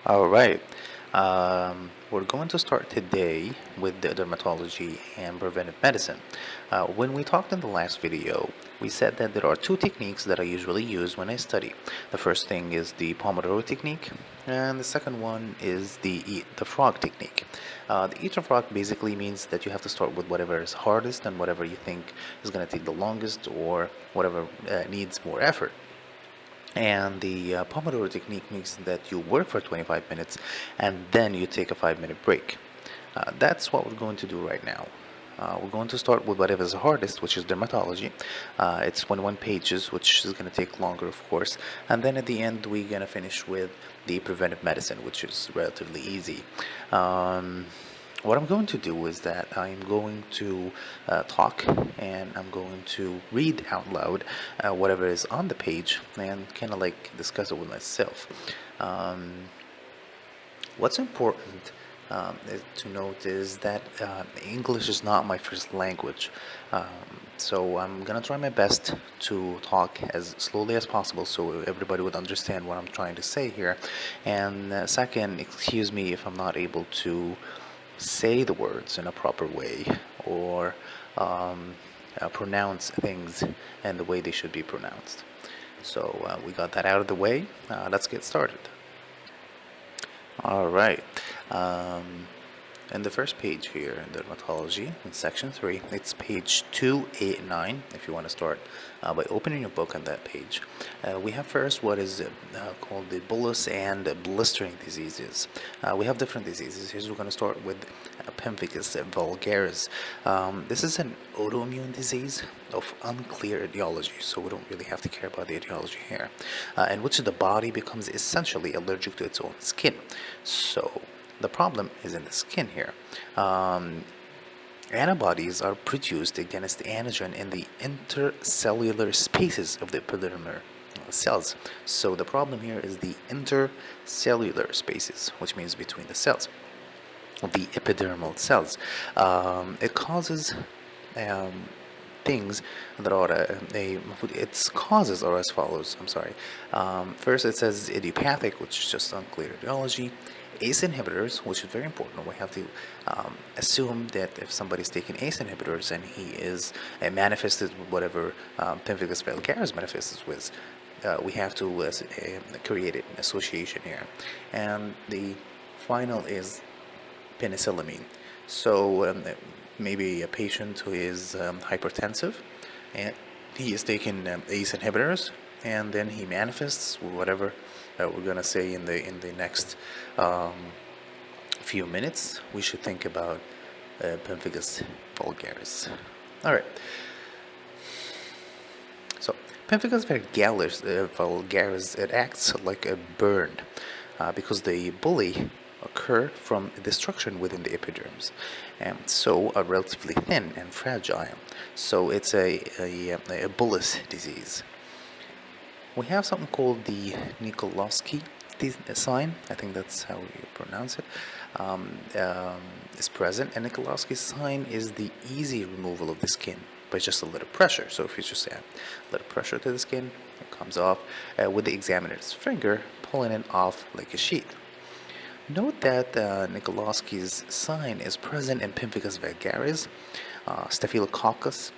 All right. We're going to start today with the dermatology and preventive medicine. When we talked in the last video, we said that there are two techniques that I usually use when I study. The first thing is the Pomodoro technique, and the second one is the eat the frog technique. The eat the frog basically means that you have to start with whatever is hardest and whatever you think is going to take the longest or whatever needs more effort. And the Pomodoro technique means that you work for 25 minutes and then you take a 5-minute break. That's what we're going to do right now. We're going to start with whatever is hardest, which is dermatology. It's 21 pages, which is going to take longer, of course. And then at the end, we're going to finish with the preventive medicine, which is relatively easy. What I'm going to do is that I'm going to talk and I'm going to read out loud whatever is on the page and kind of like discuss it with myself. Um, what's important to note is that English is not my first language. So I'm gonna try my best to talk as slowly as possible so everybody would understand what I'm trying to say here. And second, excuse me if I'm not able to say the words in a proper way or pronounce things in the way they should be pronounced. So we got that out of the way. Let's get started. All right. Um, and the first page here in dermatology, in section 3, it's page 289. If you want to start by opening your book on that page, we have first what is called the bullous and blistering diseases. We have different diseases. Here's we're going to start with Pemphigus vulgaris. This is an autoimmune disease of unclear etiology, so we don't really have to care about the etiology here, in which the body becomes essentially allergic to its own skin. So the problem is in the skin here. Antibodies are produced against the antigen in the intercellular spaces of the epidermal cells. So the problem here is the intercellular spaces, which means between the cells, the epidermal cells. It causes things that are its causes are as follows. I'm sorry. First, it says idiopathic, which is just unclear etiology. ACE inhibitors, which is very important. We have to assume that if somebody's taking ACE inhibitors and he is manifested with whatever Pemphigus vulgaris manifests with, we have to create an association here. And the final is penicillamine. So maybe a patient who is hypertensive and he is taking ACE inhibitors and then he manifests whatever we're gonna say in the next few minutes. We should think about Pemphigus vulgaris. All right. So Pemphigus vulgaris, it acts like a burn because the bully occur from destruction within the epidermis, and so are relatively thin and fragile. So it's a bullous disease. We have something called the Nikolowski sign. I think that's how you pronounce it. Is present, and Nikolowski's sign is the easy removal of the skin by just a little pressure. So if you just add a little pressure to the skin, it comes off with the examiner's finger pulling it off like a sheet. Note that Nikolowski's sign is present in Pemphigus vulgaris, Staphylococcus,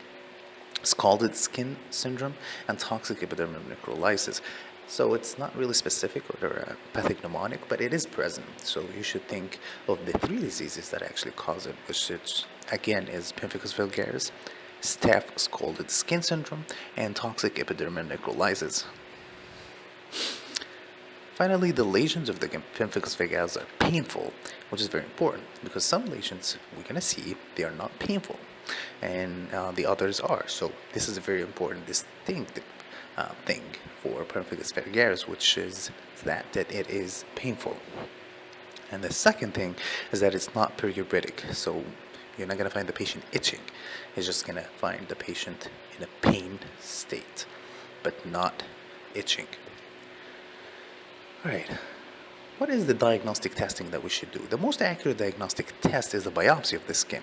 scalded skin syndrome, and toxic epidermal necrolysis. So it's not really specific or pathognomonic, but it is present. So you should think of the 3 diseases that actually cause it, which again is Pemphigus vulgaris, staph scalded skin syndrome, and toxic epidermal necrolysis. Finally, the lesions of the Pemphigus vulgaris are painful, which is very important because some lesions we're going to see they are not painful, and the others are. So this is a very important distinct thing for Pemphigus vulgaris, which is that it is painful. And the second thing is that it's not periuretic. So you're not going to find the patient itching. It's just going to find the patient in a pain state, but not itching. All right. What is the diagnostic testing that we should do? The most accurate diagnostic test is the biopsy of the skin.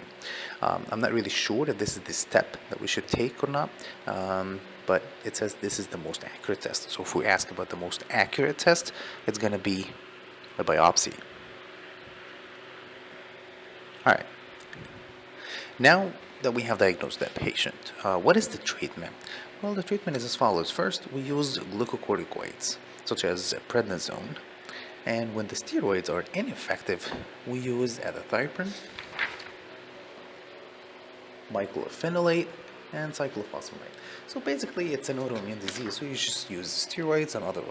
I'm not really sure if this is the step that we should take or not, but it says this is the most accurate test. So if we ask about the most accurate test, it's going to be a biopsy. All right. Now that we have diagnosed that patient, what is the treatment? Well, the treatment is as follows. First, we use glucocorticoids, such as prednisone. And when the steroids are ineffective, we use azathioprine, myclophenolate, and cyclophosphamide. So basically, it's an autoimmune disease, so you just use steroids and other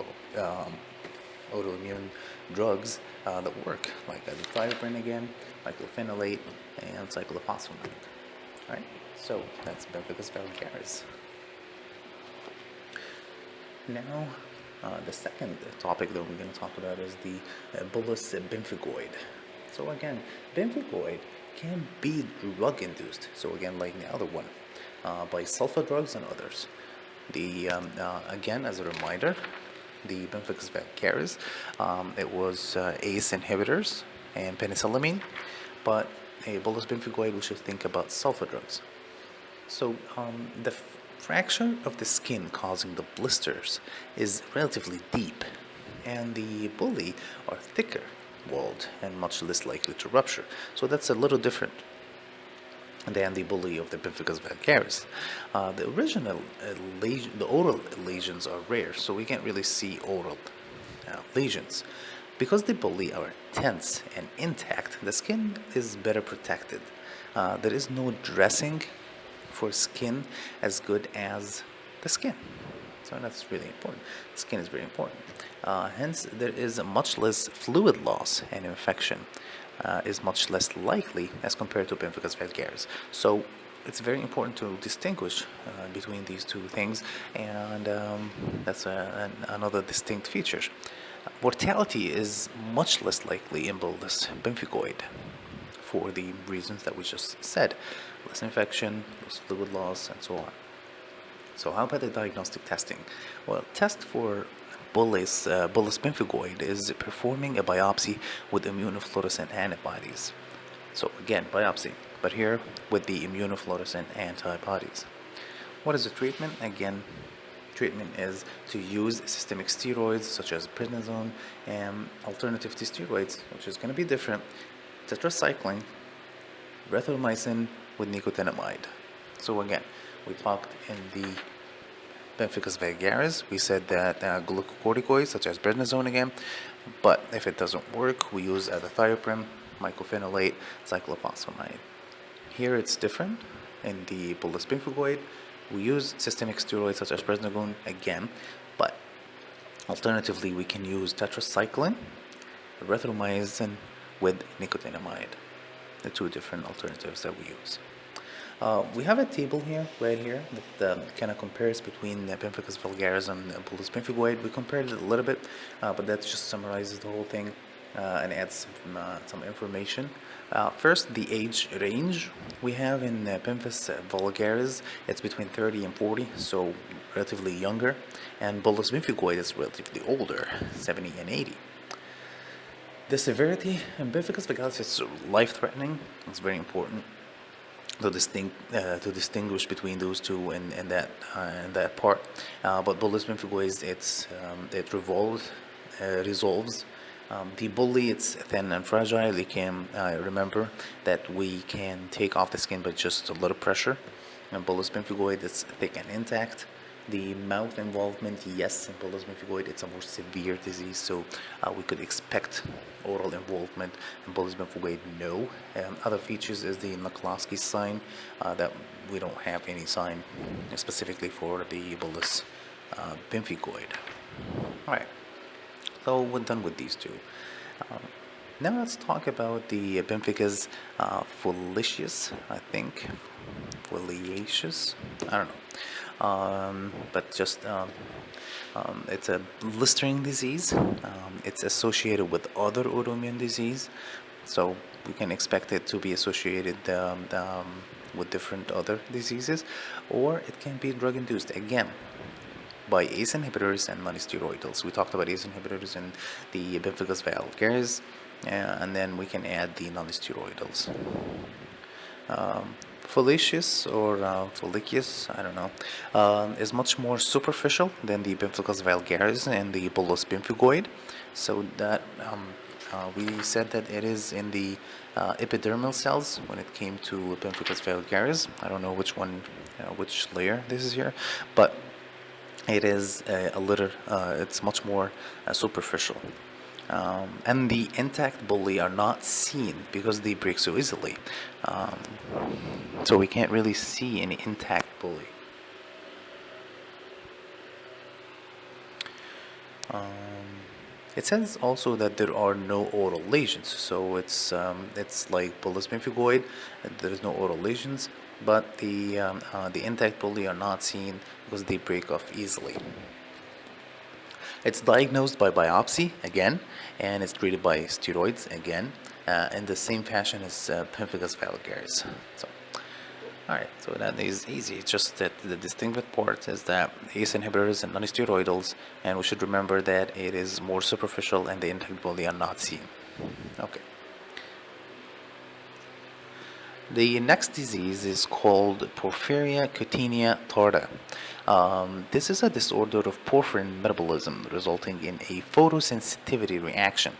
autoimmune drugs that work, like azathioprine again, myclophenolate, and cyclophosphamide. All right, so that's Pemphigus vulgaris. Now, the second topic that we're going to talk about is the bullous pemphigoid. So again, pemphigoid can be drug-induced. So again, like the other one, by sulfa drugs and others. Again, as a reminder, the Pemphigus vulgaris, it was ACE inhibitors and penicillamine, but a bullous pemphigoid, we should think about sulfa drugs. So the fraction of the skin causing the blisters is relatively deep, and the bulli are thicker walled and much less likely to rupture. So that's a little different than the bulli of the Pemphigus vulgaris. The original the oral lesions are rare, so we can't really see oral lesions. Because the bulli are tense and intact, the skin is better protected. There is no dressing for skin as good as the skin. So that's really important. The skin is very important. Hence, there is much less fluid loss, and infection is much less likely as compared to Pemphigus vulgaris. So it's very important to distinguish between these two things, and that's another distinct feature. Mortality is much less likely in bullous pemphigoid for the reasons that we just said. Less infection, less fluid loss, and so on. So how about the diagnostic testing? Well, test for bullous pemphigoid is performing a biopsy with immunofluorescent antibodies. So again, biopsy, but here with the immunofluorescent antibodies. What is the treatment? Again, treatment is to use systemic steroids such as prednisone and alternative to steroids, which is going to be different, tetracycline, erythromycin with nicotinamide. So again, we talked in the Pemphigus vulgaris, we said that glucocorticoids such as prednisone again, but if it doesn't work, we use azathioprine, mycophenolate, cyclophosphamide. Here it's different. In the bullous pemphigoid, we use systemic steroids such as prednisone again, but alternatively we can use tetracycline, erythromycin with nicotinamide, the two different alternatives that we use. We have a table here, right here, that kind of compares between Pemphigus vulgaris and bullous pemphigoid. We compared it a little bit, but that just summarizes the whole thing and adds some information. First, the age range we have in Pemphigus vulgaris, it's between 30 and 40, so relatively younger, and bullous pemphigoid is relatively older, 70 and 80. The severity in Pemphigus vulgaris is life-threatening. It's very important to distinguish between those two in that part. But bullous pemphigoid, it resolves. The bully, it's thin and fragile. You can remember that we can take off the skin by just a little pressure. And bullous pemphigoid, it's thick and intact. The mouth involvement, yes, in bullous pemphigoid, it's a more severe disease, so we could expect oral involvement. In bullous pemphigoid, no. Other features is the McCloskey sign, that we don't have any sign specifically for the bullous pemphigoid. All right, so we're done with these two. Now let's talk about the Pemphigus foliaceus, I think. Foliaceus? I don't know. But just it's a blistering disease. It's associated with other autoimmune disease, so we can expect it to be associated with different other diseases, or it can be drug-induced again by ACE inhibitors and non-steroidals. We talked about ACE inhibitors in the Pemphigus vulgaris, and then we can add the non-steroidals. Foliaceus or foliaceus, I don't know, is much more superficial than the Pemphigus vulgaris and the bullous pemphigoid, so that We said that it is in the epidermal cells when it came to Pemphigus vulgaris. I don't know which one, which layer this is here, but it is a little, it's much more superficial. And the intact bulli are not seen because they break so easily. Um, so we can't really see any intact bulli. It says also that there are no oral lesions, so it's like bullous pemphigoid. There is no oral lesions, but the intact bulli are not seen because they break off easily. It's diagnosed by biopsy again, and it's treated by steroids again, in the same fashion as Pemphigus vulgaris. So, all right, so that is easy. It's just that the distinctive part is that ACE inhibitors and non-steroidals, and we should remember that it is more superficial and the intact bulli are not seen. Okay. The next disease is called Porphyria cutanea tarda. This is a disorder of porphyrin metabolism resulting in a photosensitivity reaction.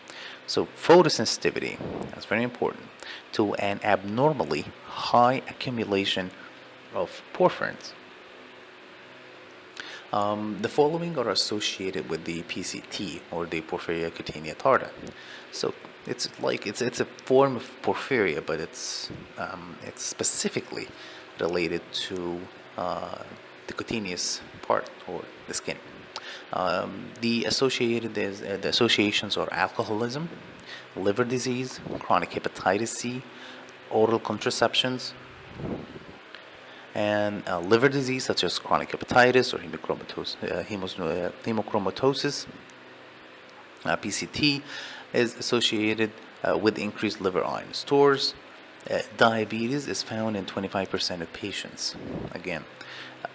So photosensitivity, that's very important, to an abnormally high accumulation of porphyrins. The following are associated with the PCT, or the Porphyria cutanea tarda. So it's a form of porphyria, but it's specifically related to the cutaneous part, or the skin. The associations are alcoholism, liver disease, chronic hepatitis C, oral contraceptions, and liver disease such as chronic hepatitis or hemochromatosis. PCT is associated with increased liver iron stores. Diabetes is found in 25% of patients. Again,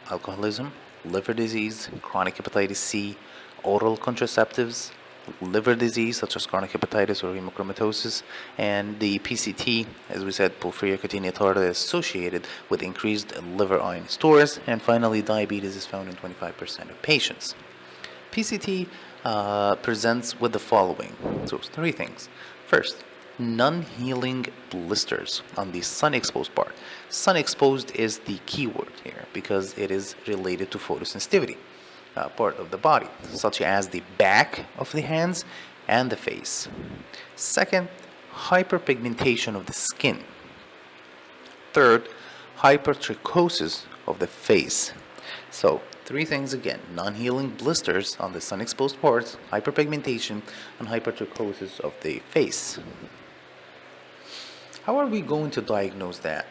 alcoholism, liver disease, chronic hepatitis C, oral contraceptives, liver disease such as chronic hepatitis or hemochromatosis, and the PCT, as we said, Porphyria cutanea tarda, is associated with increased liver iron stores, and finally diabetes is found in 25% of patients. PCT presents with the following. So three things. First, non-healing blisters on the sun-exposed part. Sun-exposed is the key word here because it is related to photosensitivity part of the body, such as the back of the hands and the face. Second, hyperpigmentation of the skin. Third, hypertrichosis of the face. So, three things again: non-healing blisters on the sun-exposed parts, hyperpigmentation, and hypertrichosis of the face. How are we going to diagnose that?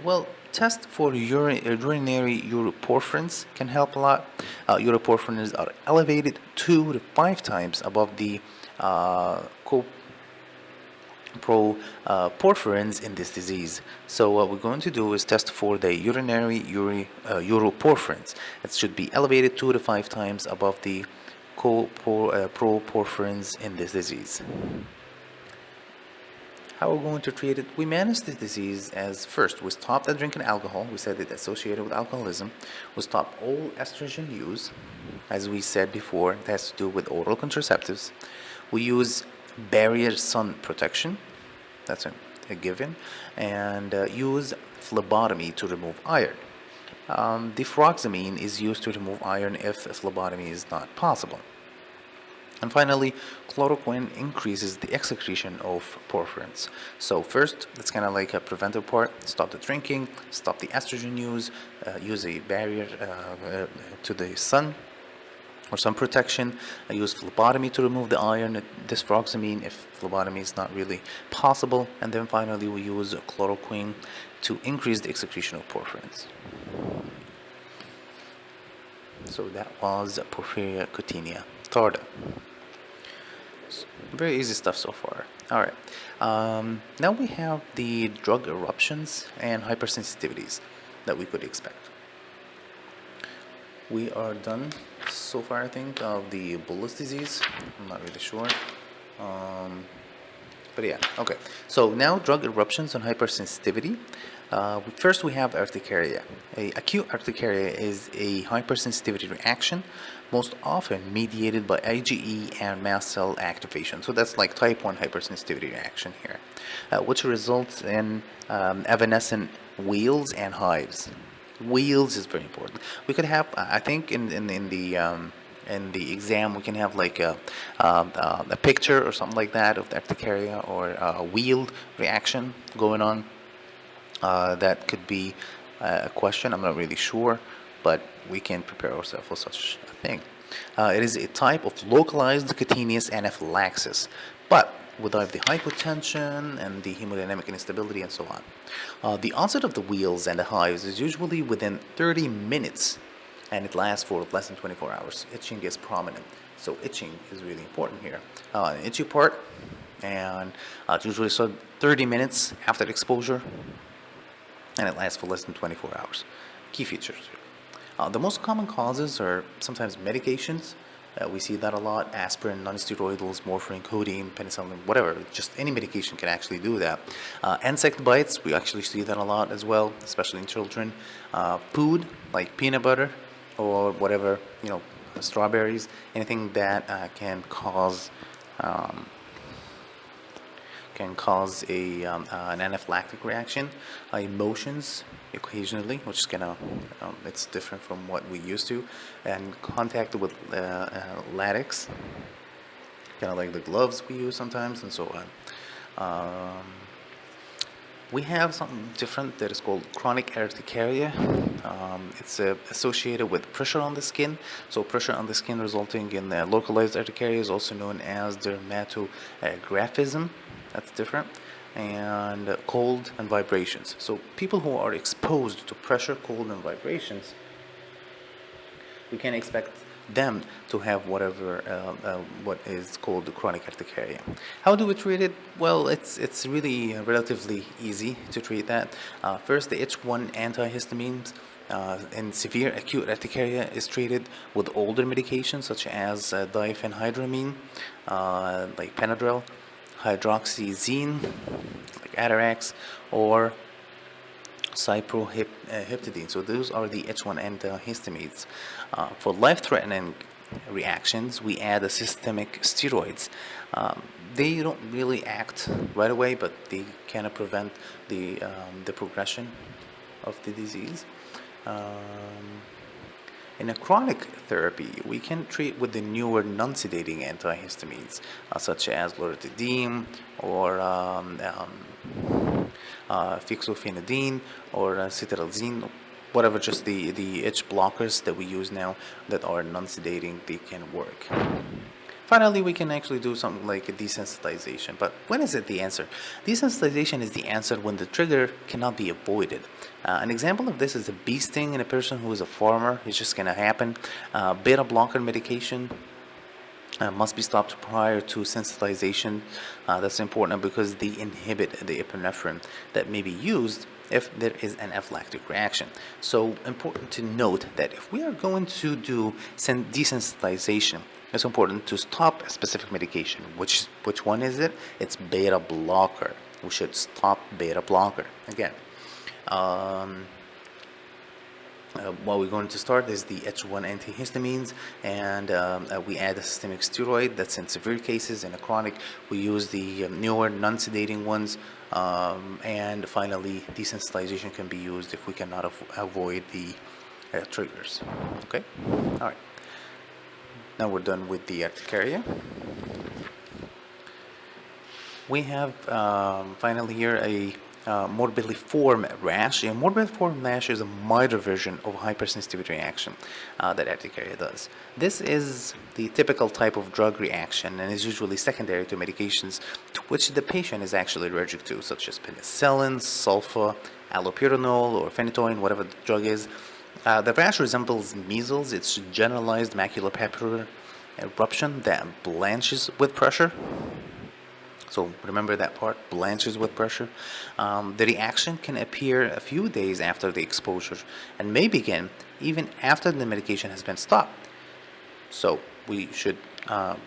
Well, test for urinary uroporphyrins can help a lot. Uroporphyrins are elevated 2 to 5 times above the porphyrins in this disease. So what we're going to do is test for the urinary uroporphyrins. It should be elevated 2 to 5 times above the proporphyrins in this disease. How are we going to treat it? We manage the disease as first, we stop the drinking alcohol. We said it's associated with alcoholism. We stop all estrogen use. As we said before, it has to do with oral contraceptives. We use barrier sun protection. That's a given. And use phlebotomy to remove iron. Defroxamine is used to remove iron if phlebotomy is not possible. And finally, chloroquine increases the excretion of porphyrins. So first, it's kind of like a preventive part. Stop the drinking, stop the estrogen use, use a barrier to the sun or sun protection, use phlebotomy to remove the iron, desfroxamine if phlebotomy is not really possible, and then finally we use chloroquine to increase the excretion of porphyrins. So that was Porphyria cutanea tarda. Very easy stuff so far. All right. Now we have the drug eruptions and hypersensitivities that we could expect. We are done so far, I think, of the bullous disease. I'm not really sure. But yeah, okay. So now drug eruptions and hypersensitivity. First, we have urticaria. Acute urticaria is a hypersensitivity reaction, most often mediated by IgE and mast cell activation. So that's like type 1 hypersensitivity reaction here, which results in evanescent wheals and hives. Wheals is very important. We could have, I think, in the exam, we can have like a picture or something like that of the urticaria or a wheeled reaction going on. That could be a question. I'm not really sure, but we can prepare ourselves for such a thing. It is a type of localized cutaneous anaphylaxis, but without the hypotension and the hemodynamic instability and so on. The onset of the wheals and the hives is usually within 30 minutes, and it lasts for less than 24 hours. Itching is prominent, so itching is really important here. An itchy part, and usually so 30 minutes after exposure, and it lasts for less than 24 hours. Key features. The most common causes are sometimes medications. We see that a lot: aspirin, non-steroidals, morphine, codeine, penicillin, whatever. Just any medication can actually do that. Insect bites, we actually see that a lot as well, especially in children. Food, like peanut butter or whatever, strawberries, anything that can cause an anaphylactic reaction. Emotions, occasionally, which is it's different from what we used to, and contact with latex, kind of like the gloves we use sometimes, and so on. We have something different that is called chronic urticaria. It's associated with pressure on the skin. So pressure on the skin resulting in localized urticaria is also known as dermatographism. That's different. And cold and vibrations. So people who are exposed to pressure, cold, and vibrations, we can expect them to have what is called the chronic urticaria. How do we treat it? Well, it's really relatively easy to treat that. First, the H1 antihistamines in severe acute urticaria is treated with older medications such as diphenhydramine, like Benadryl, hydroxyzine, like Atarax, or cyproheptadine. So those are the H1 antihistamines. For life-threatening reactions, we add a systemic steroids. They don't really act right away, but they kind of prevent the progression of the disease. In a chronic therapy, we can treat with the newer non-sedating antihistamines, such as loratadine or fixofenadine or cetirizine, whatever, just the itch blockers that we use now that are non-sedating, they can work. Finally, we can actually do something like a desensitization. But when is it the answer? Desensitization is the answer when the trigger cannot be avoided. An example of this is a bee sting in a person who is a farmer. It's just going to happen. Beta blocker medication must be stopped prior to sensitization. That's important because they inhibit the epinephrine that may be used if there is an anaphylactic reaction. So important to note that if we are going to do desensitization, it's important to stop a specific medication. Which one is it? It's beta blocker. We should stop beta blocker. Again, what we're going to start is the H1 antihistamines, and we add a systemic steroid. That's in severe cases. In a chronic, we use the newer non-sedating ones, and finally, desensitization can be used if we cannot avoid the triggers. Okay, all right. Now we're done with the urticaria. We have finally here a morbilliform rash. A morbilliform rash is a milder version of hypersensitivity reaction that urticaria does. This is the typical type of drug reaction and is usually secondary to medications to which the patient is actually allergic to, such as penicillin, sulfa, allopurinol, or phenytoin, whatever the drug is. The rash resembles measles. It's generalized maculopapular eruption that blanches with pressure. So remember that part, blanches with pressure. The reaction can appear a few days after the exposure and may begin even after the medication has been stopped. So we should note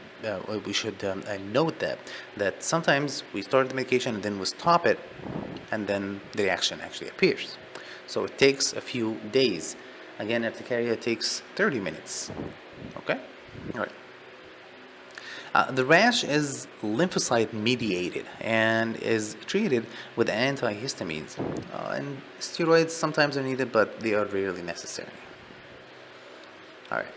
that sometimes we start the medication and then we stop it, and then the reaction actually appears. So it takes a few days. Again, urticaria takes 30 minutes. Okay? All right. The rash is lymphocyte mediated and is treated with antihistamines. And steroids sometimes are needed, but they are rarely necessary. All right.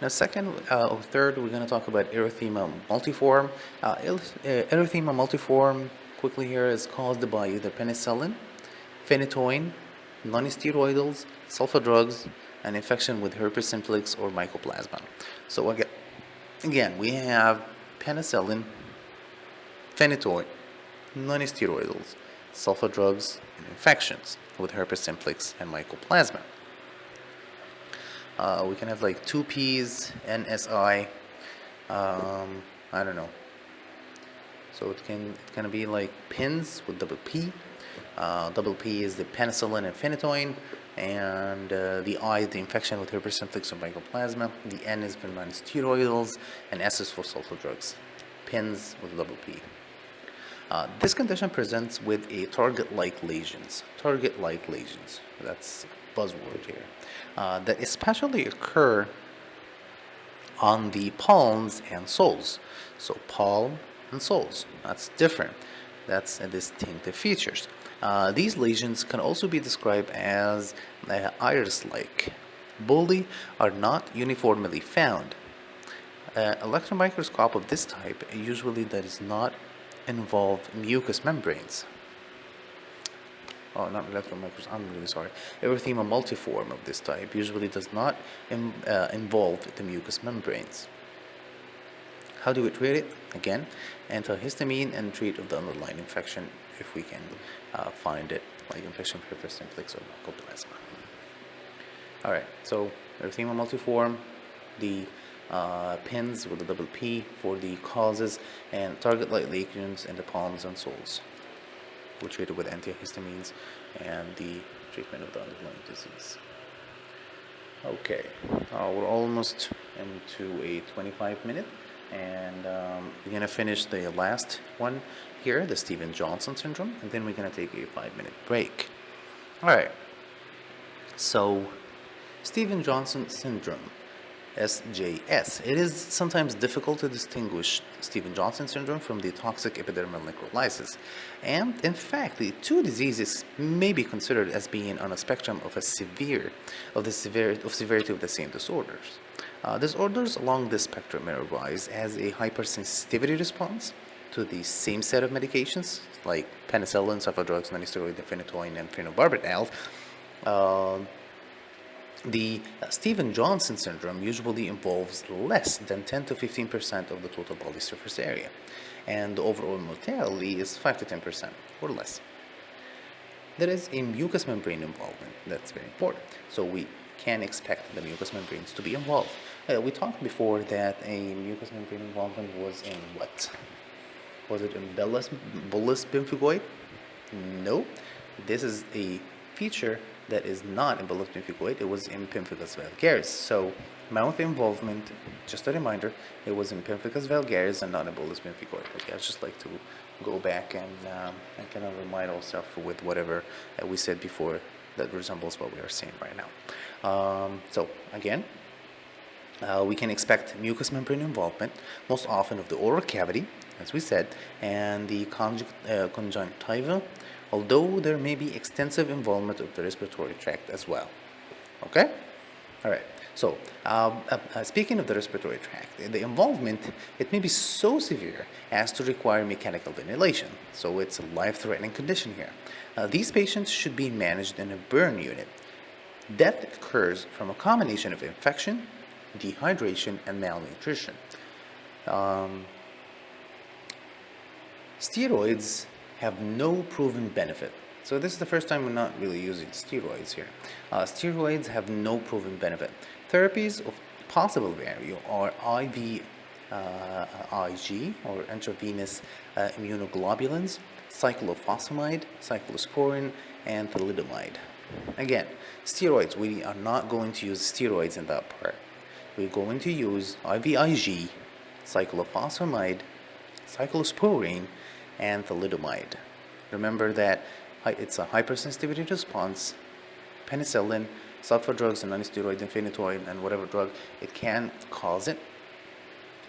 Now, second or third, we're going to talk about erythema multiforme. Erythema multiforme, quickly here, is caused by either penicillin, phenytoin, non-steroidals, sulfa drugs, and infection with herpes simplex or mycoplasma. So again, we have penicillin, phenytoin, non-steroidals, sulfa drugs, and infections with herpes simplex and mycoplasma. We can have like 2Ps, NSI, I don't know. So it can be like pins with double P. Double P is the penicillin and phenytoin, and the I is the infection with herpes simplex or mycoplasma. The N is for non-steroidals, and S is for sulfa drugs. Pins with double P. This condition presents with a target-like lesions. Target-like lesions. That's a buzzword here. That especially occur on the palms and soles. So palm and soles. That's different. That's a distinctive features. These lesions can also be described as iris-like. Bulli are not uniformly found. Electron microscope of this type usually does not involve mucous membranes. Oh, not electron microscope, I'm really sorry. Erythema multiforme of this type usually does not involve the mucous membranes. How do we treat it? Again, antihistamine and treat of the underlying infection if we can find it, like infection with herpes simplex or mycoplasma. Alright, so erythema multiforme, the pins with the double P for the causes, and target-like lesions in the palms and soles. We're treated with antihistamines and the treatment of the underlying disease. Okay, we're almost into a 25-minute, and we're going to finish the last one here, the Stevens-Johnson syndrome, and then we're going to take a 5-minute break. All right, so Stevens-Johnson syndrome, SJS. It is sometimes difficult to distinguish Stevens-Johnson syndrome from the toxic epidermal necrolysis. And in fact, the two diseases may be considered as being on a spectrum of severity of the same disorders. Disorders along this spectrum may arise as a hypersensitivity response to the same set of medications, like penicillin, sulfa drugs, non-steroid, phenytoin, and phenobarbital. The Stevens-Johnson syndrome usually involves less than 10 to 15% of the total body surface area, and the overall mortality is 5 to 10% or less. There is a mucous membrane involvement. That's very important. So we can expect the mucous membranes to be involved. We talked before that a mucous membrane involvement was in what? Was it in bullous pemphigoid? No. This is a feature that is not in bullous pemphigoid. It was in Pemphigus vulgaris. So mouth involvement, just a reminder, it was in Pemphigus vulgaris and not in bullous pemphigoid. Okay, I'd just like to go back and kind of remind ourselves with whatever we said before that resembles what we are saying right now. So again, we can expect mucous membrane involvement, most often of the oral cavity, as we said, and the conjunctiva, although there may be extensive involvement of the respiratory tract as well. Okay? All right. So, speaking of the respiratory tract, the involvement, it may be so severe as to require mechanical ventilation. So, it's a life-threatening condition here. These patients should be managed in a burn unit. Death occurs from a combination of infection, dehydration, and malnutrition. Steroids have no proven benefit. So this is the first time we're not really using steroids here. Steroids have no proven benefit. Therapies of possible value are IV IG or intravenous immunoglobulins, cyclophosphamide, cyclosporin, and thalidomide. Again, steroids, we are not going to use steroids in that part. We're going to use IVIG, cyclophosphamide, cyclosporin, and thalidomide. Remember that it's a hypersensitivity response. Penicillin, sulfur drugs, and non-steroid, infinitoid, and whatever drug, it can cause it.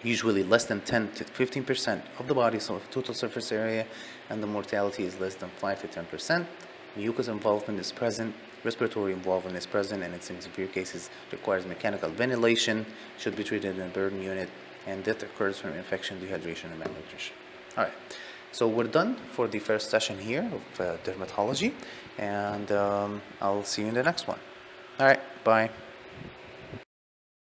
Usually less than 10 to 15% of the body's total surface area, and the mortality is less than 5 to 10%. Mucous involvement is present, respiratory involvement is present, and in severe cases requires mechanical ventilation, should be treated in a burn unit, and death occurs from infection, dehydration, and malnutrition. All right, so we're done for the first session here of dermatology, and I'll see you in the next one. All right, bye.